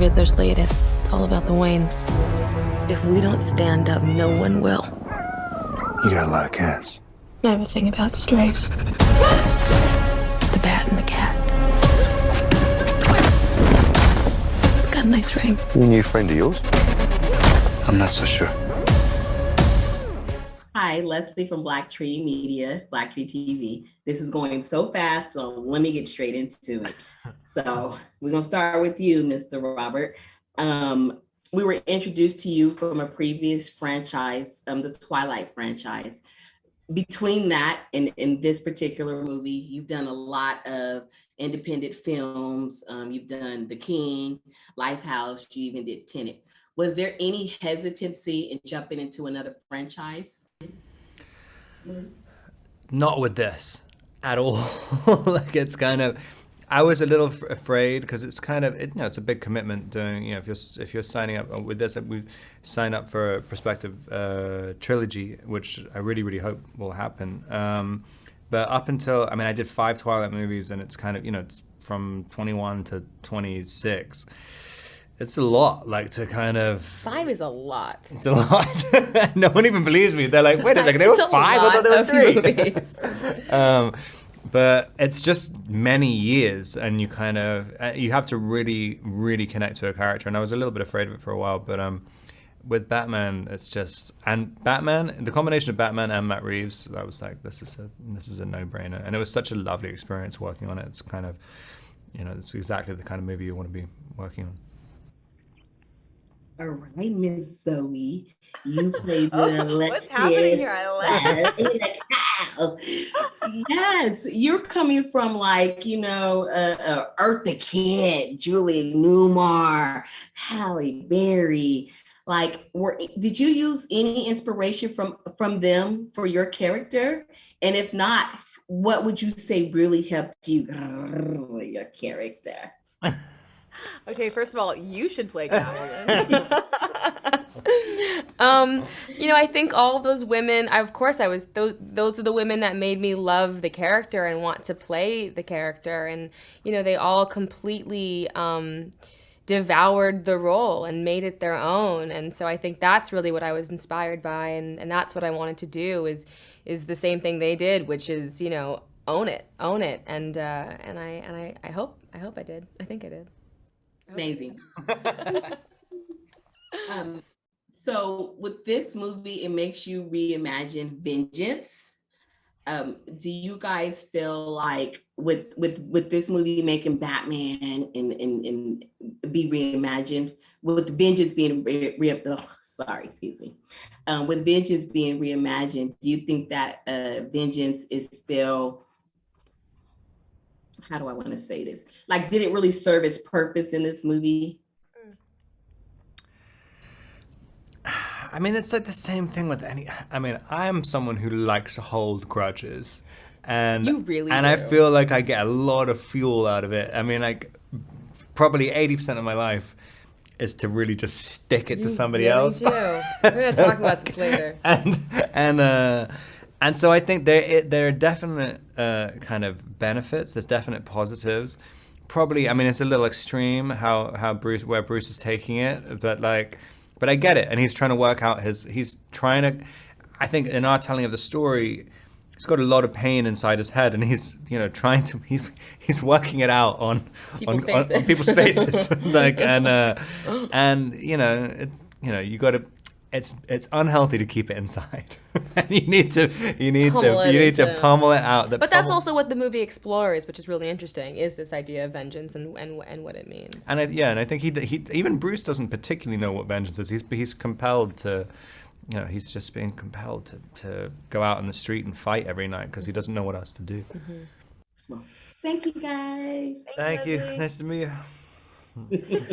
Riddler's latest. It's all about the Waynes. If we don't stand up, no one will. You got a lot of cats. I have a thing about strays. The bat and the cat. It's got a nice ring. You a new friend of yours? I'm not so sure. Hi, Leslie from BLACKTREE Media, BLACKTREE TV. This is going so fast, so let me get straight into it. So we're gonna start with you, Mr. Robert. We were introduced to you from a previous franchise, the Twilight franchise. Between that and in this particular movie, you've done a lot of independent films. You've done The King, Lifehouse, you even did Tenet. Was there any hesitancy in jumping into another franchise? Not with this at all. Like, it's kind of, I was a little afraid because it's kind of, it's a big commitment doing, if you're signing up with this, we sign up for a prospective trilogy, which I really, really hope will happen. But up until, I did 5 Twilight movies, and it's kind of, it's from 21 to 26. It's a lot, like, to kind of... 5 is a lot. It's a lot. No one even believes me. They're like, wait a second, they were 5? I thought they were 3. But it's just many years, and you kind of, you have to really, really connect to a character. And I was a little bit afraid of it for a while, but with Batman, it's just, and Batman, the combination of Batman and Matt Reeves, I was like, this is a no-brainer. And it was such a lovely experience working on it. It's kind of, it's exactly the kind of movie you want to be working on. All right, Miss Zoe, you played the what's happening here? I love. Yes, you're coming from like, Eartha Kitt, Julie Newmar, Halle Berry. Like, did you use any inspiration from them for your character? And if not, what would you say really helped you your character? Okay, first of all, you should play Catwoman. I think all of those women, those are the women that made me love the character and want to play the character. And, they all completely devoured the role and made it their own. And so I think that's really what I was inspired by. And that's what I wanted to do is the same thing they did, which is, own it. And I hope I did. I think I did. Amazing. So with this movie, it makes you reimagine vengeance. Do you guys feel like with this movie making Batman and be reimagined, with vengeance being with vengeance being reimagined, do you think that vengeance is still, how do I want to say this? Like, did it really serve its purpose in this movie? It's like the same thing with I'm someone who likes to hold grudges. And you really and do. I feel like I get a lot of fuel out of it. Probably 80% of my life is to really just stick it to somebody else. Do. We're going to talk about this later. And so I think there are definite kind of benefits. There's definite positives. Probably, it's a little extreme where Bruce is taking it, but I get it. And he's trying to work out I think in our telling of the story, he's got a lot of pain inside his head, and he's he's working it out on people's faces. You got to. It's unhealthy to keep it inside. you need to pummel it out. But that's also what the movie explores, which is really interesting, is this idea of vengeance and what it means. And I think he even Bruce doesn't particularly know what vengeance is. He's compelled to, he's just being compelled to go out on the street and fight every night because he doesn't know what else to do. Mm-hmm. Well, thank you guys. Thank you. Nice to meet you.